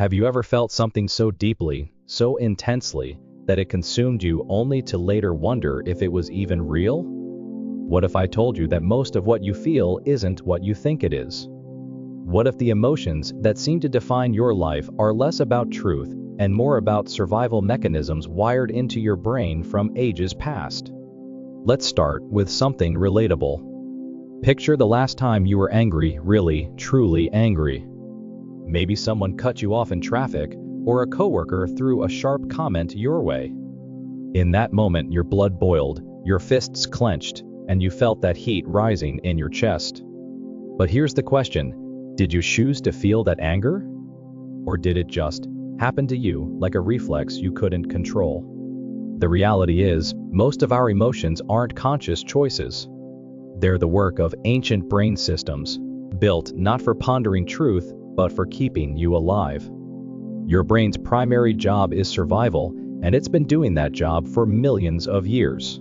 Have you ever felt something so deeply, so intensely, that it consumed you only to later wonder if it was even real? What if I told you that most of what you feel isn't what you think it is? What if the emotions that seem to define your life are less about truth and more about survival mechanisms wired into your brain from ages past? Let's start with something relatable. Picture the last time you were angry, really, truly angry. Maybe someone cut you off in traffic, or a coworker threw a sharp comment your way. In that moment, your blood boiled, your fists clenched, and you felt that heat rising in your chest. But here's the question: did you choose to feel that anger? Or did it just happen to you like a reflex you couldn't control? The reality is, most of our emotions aren't conscious choices. They're the work of ancient brain systems, built not for pondering truth, but for keeping you alive. Your brain's primary job is survival, and it's been doing that job for millions of years.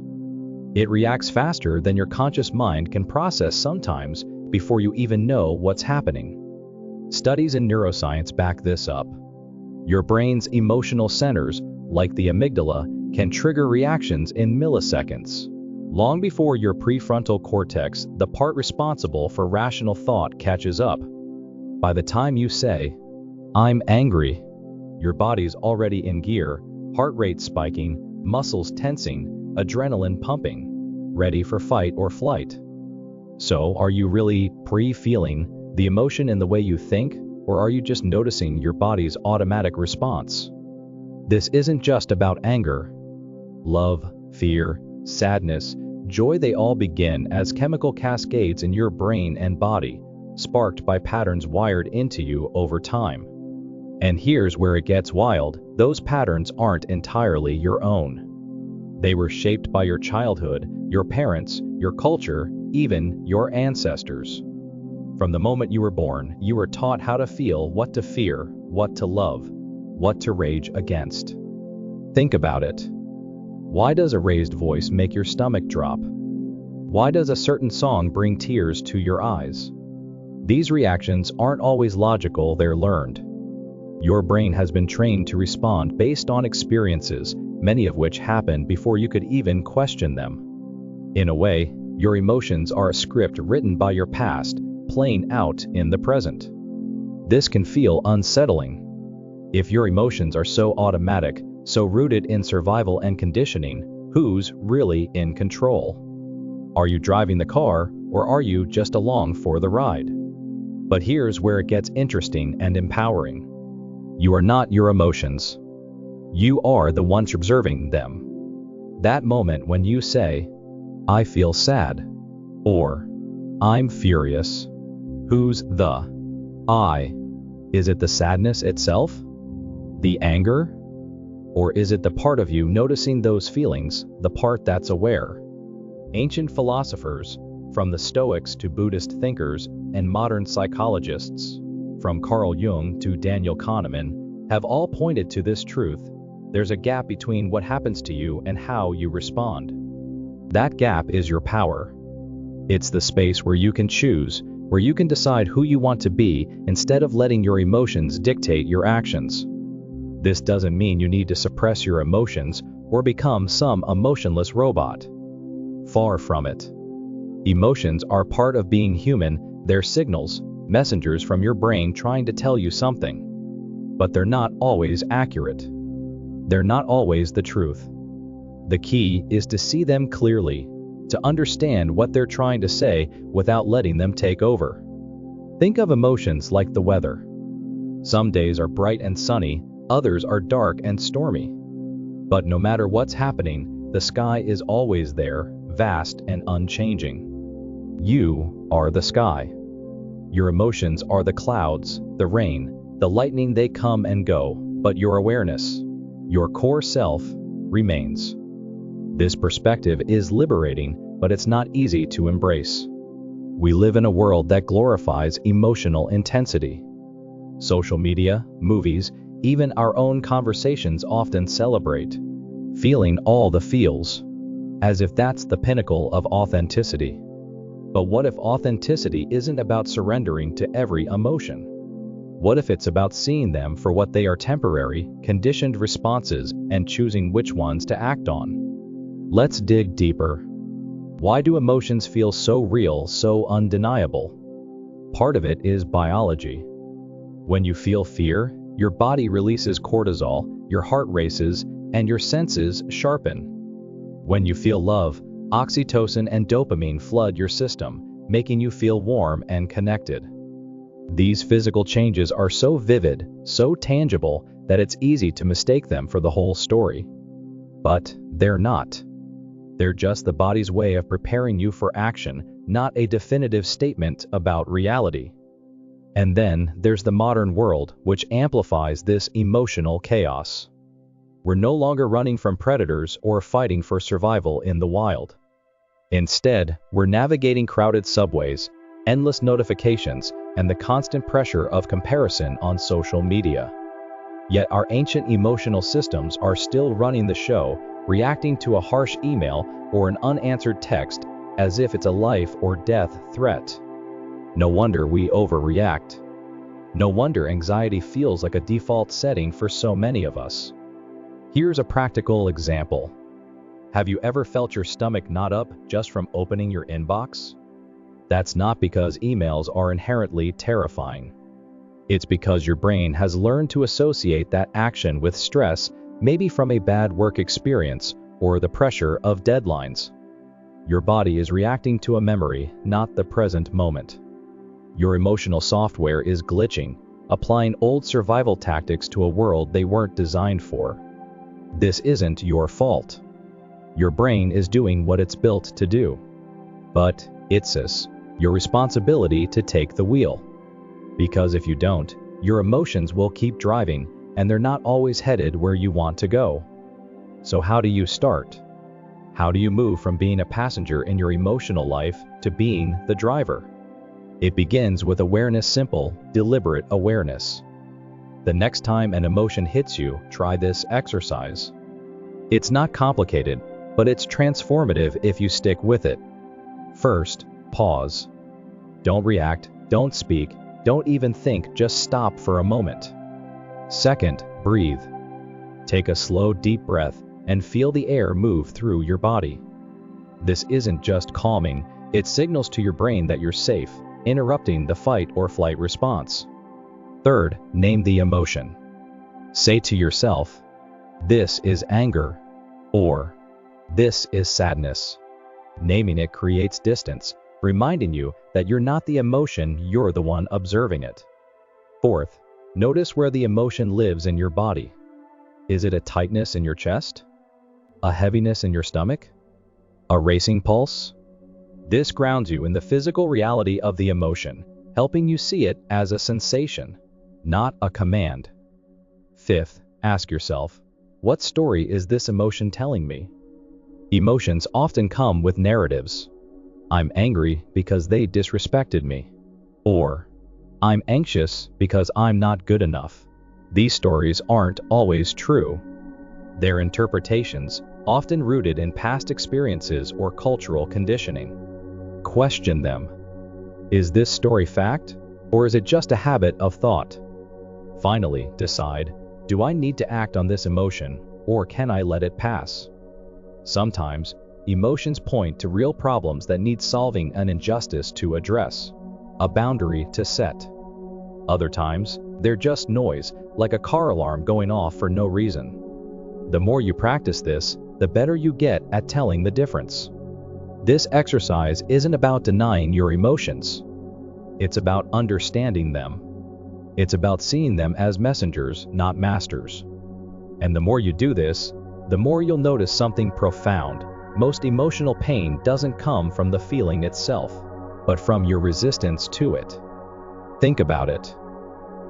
It reacts faster than your conscious mind can process sometimes before you even know what's happening. Studies in neuroscience back this up. Your brain's emotional centers, like the amygdala, can trigger reactions in milliseconds. Long before your prefrontal cortex, the part responsible for rational thought, catches up. By the time you say, "I'm angry," your body's already in gear, heart rate spiking, muscles tensing, adrenaline pumping, ready for fight or flight. So, are you really pre-feeling the emotion in the way you think, or are you just noticing your body's automatic response? This isn't just about anger. Love, fear, sadness, joy, they all begin as chemical cascades in your brain and body, sparked by patterns wired into you over time. And here's where it gets wild: those patterns aren't entirely your own. They were shaped by your childhood, your parents, your culture, even your ancestors. From the moment you were born, you were taught how to feel, what to fear, what to love, what to rage against. Think about it. Why does a raised voice make your stomach drop? Why does a certain song bring tears to your eyes? These reactions aren't always logical, they're learned. Your brain has been trained to respond based on experiences, many of which happened before you could even question them. In a way, your emotions are a script written by your past, playing out in the present. This can feel unsettling. If your emotions are so automatic, so rooted in survival and conditioning, who's really in control? Are you driving the car, or are you just along for the ride? But here's where it gets interesting and empowering. You are not your emotions. You are the one observing them. That moment when you say, "I feel sad," or "I'm furious," who's the I? Is it the sadness itself? The anger? Or is it the part of you noticing those feelings, the part that's aware? Ancient philosophers, from the Stoics to Buddhist thinkers and modern psychologists, from Carl Jung to Daniel Kahneman, have all pointed to this truth: there's a gap between what happens to you and how you respond. That gap is your power. It's the space where you can choose, where you can decide who you want to be instead of letting your emotions dictate your actions. This doesn't mean you need to suppress your emotions or become some emotionless robot. Far from it. Emotions are part of being human. They're signals, messengers from your brain trying to tell you something. But they're not always accurate. They're not always the truth. The key is to see them clearly, to understand what they're trying to say without letting them take over. Think of emotions like the weather. Some days are bright and sunny, others are dark and stormy. But no matter what's happening, the sky is always there, vast and unchanging. You are the sky. Your emotions are the clouds, the rain, the lightning. They come and go, but your awareness, your core self, remains. This perspective is liberating, but it's not easy to embrace. We live in a world that glorifies emotional intensity. Social media, movies, even our own conversations often celebrate feeling all the feels, as if that's the pinnacle of authenticity. But what if authenticity isn't about surrendering to every emotion? What if it's about seeing them for what they are: temporary, conditioned responses and choosing which ones to act on? Let's dig deeper. Why do emotions feel so real, so undeniable? Part of it is biology. When you feel fear, your body releases cortisol, your heart races, and your senses sharpen. When you feel love, oxytocin and dopamine flood your system, making you feel warm and connected. These physical changes are so vivid, so tangible, that it's easy to mistake them for the whole story. But they're not. They're just the body's way of preparing you for action, not a definitive statement about reality. And then there's the modern world, which amplifies this emotional chaos. We're no longer running from predators or fighting for survival in the wild. Instead, we're navigating crowded subways, endless notifications, and the constant pressure of comparison on social media. Yet our ancient emotional systems are still running the show, reacting to a harsh email or an unanswered text as if it's a life or death threat. No wonder we overreact. No wonder anxiety feels like a default setting for so many of us. Here's a practical example. Have you ever felt your stomach knot up just from opening your inbox? That's not because emails are inherently terrifying. It's because your brain has learned to associate that action with stress, maybe from a bad work experience or the pressure of deadlines. Your body is reacting to a memory, not the present moment. Your emotional software is glitching, applying old survival tactics to a world they weren't designed for. This isn't your fault. Your brain is doing what it's built to do. But it's your responsibility to take the wheel. Because if you don't, your emotions will keep driving, and they're not always headed where you want to go. So how do you start? How do you move from being a passenger in your emotional life to being the driver? It begins with awareness, simple, deliberate awareness. The next time an emotion hits you, try this exercise. It's not complicated, but it's transformative if you stick with it. First, pause. Don't react, don't speak, don't even think, just stop for a moment. Second, breathe. Take a slow, deep breath and feel the air move through your body. This isn't just calming, it signals to your brain that you're safe, interrupting the fight or flight response. Third, name the emotion. Say to yourself, "This is anger," or "This is sadness." Naming it creates distance, reminding you that you're not the emotion, you're the one observing it. Fourth, notice where the emotion lives in your body. Is it a tightness in your chest? A heaviness in your stomach? A racing pulse? This grounds you in the physical reality of the emotion, helping you see it as a sensation, not a command. Fifth, ask yourself, what story is this emotion telling me? Emotions often come with narratives. I'm angry because they disrespected me. Or, I'm anxious because I'm not good enough. These stories aren't always true. They're interpretations, often rooted in past experiences or cultural conditioning. Question them. Is this story fact, or is it just a habit of thought? Finally, decide, do I need to act on this emotion, or can I let it pass? Sometimes, emotions point to real problems that need solving, an injustice to address, a boundary to set. Other times, they're just noise, like a car alarm going off for no reason. The more you practice this, the better you get at telling the difference. This exercise isn't about denying your emotions. It's about understanding them. It's about seeing them as messengers, not masters. And the more you do this, the more you'll notice something profound. Most emotional pain doesn't come from the feeling itself, but from your resistance to it. Think about it.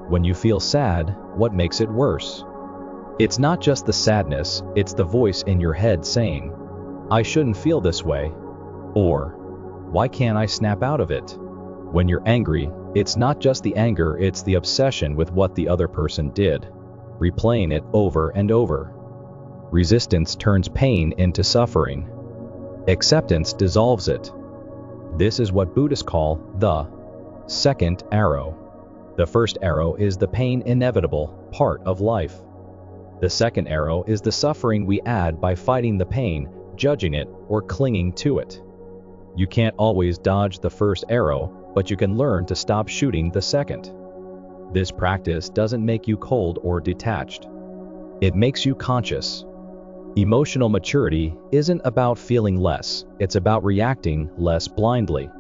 When you feel sad, what makes it worse? It's not just the sadness, it's the voice in your head saying, "I shouldn't feel this way," or "Why can't I snap out of it?" When you're angry, it's not just the anger, it's the obsession with what the other person did, replaying it over and over. Resistance turns pain into suffering. Acceptance dissolves it. This is what Buddhists call the second arrow. The first arrow is the pain inevitable part of life. The second arrow is the suffering we add by fighting the pain, judging it, or clinging to it. You can't always dodge the first arrow, but you can learn to stop shooting the second. This practice doesn't make you cold or detached. It makes you conscious. Emotional maturity isn't about feeling less, it's about reacting less blindly.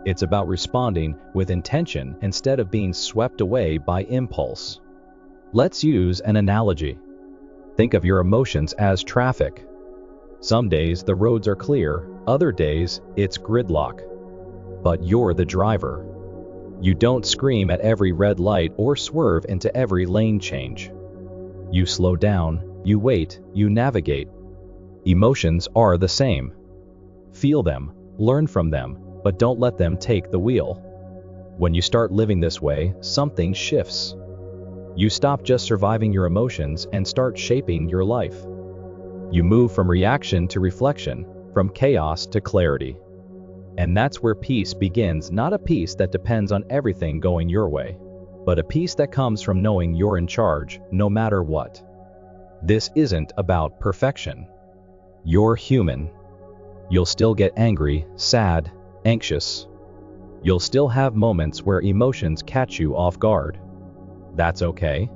It's about responding with intention instead of being swept away by impulse. Let's use an analogy. Think of your emotions as traffic. Some days the roads are clear, other days it's gridlock. But you're the driver. You don't scream at every red light or swerve into every lane change. You slow down, you wait, you navigate. Emotions are the same. Feel them, learn from them, but don't let them take the wheel. When you start living this way, something shifts. You stop just surviving your emotions and start shaping your life. You move from reaction to reflection, from chaos to clarity. And that's where peace begins, not a peace that depends on everything going your way, but a peace that comes from knowing you're in charge, no matter what. This isn't about perfection. You're human. You'll still get angry, sad, anxious. You'll still have moments where emotions catch you off guard. That's okay.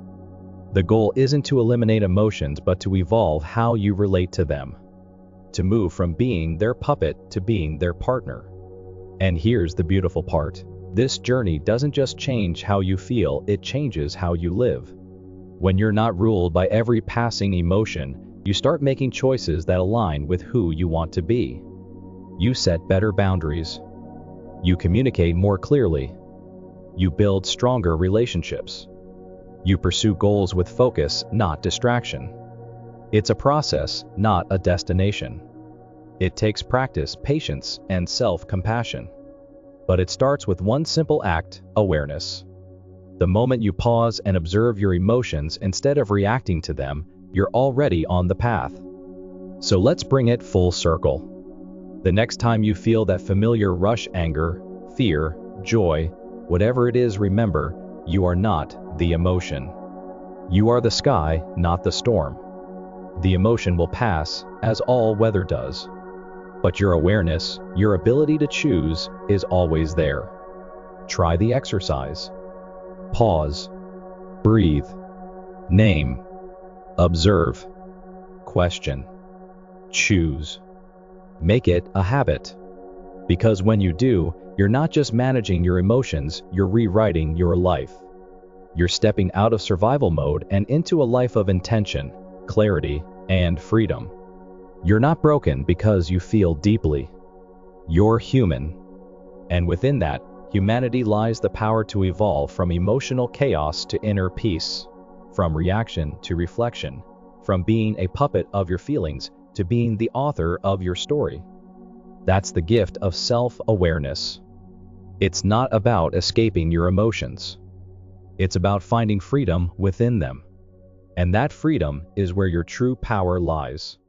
The goal isn't to eliminate emotions, but to evolve how you relate to them. To move from being their puppet to being their partner. And here's the beautiful part. This journey doesn't just change how you feel, it changes how you live. When you're not ruled by every passing emotion, you start making choices that align with who you want to be. You set better boundaries. You communicate more clearly. You build stronger relationships. You pursue goals with focus, not distraction. It's a process, not a destination. It takes practice, patience, and self-compassion. But it starts with one simple act: awareness. The moment you pause and observe your emotions instead of reacting to them, you're already on the path. So let's bring it full circle. The next time you feel that familiar rush, anger, fear, joy, whatever it is, remember, you are not the emotion. You are the sky, not the storm. The emotion will pass, as all weather does. But your awareness, your ability to choose, is always there. Try the exercise. Pause. Breathe. Name. Observe. Question. Choose. Make it a habit. Because when you do, you're not just managing your emotions, you're rewriting your life. You're stepping out of survival mode and into a life of intention, clarity, and freedom. You're not broken because you feel deeply. You're human. And within that, humanity lies the power to evolve from emotional chaos to inner peace, from reaction to reflection, from being a puppet of your feelings to being the author of your story. That's the gift of self-awareness. It's not about escaping your emotions. It's about finding freedom within them. And that freedom is where your true power lies.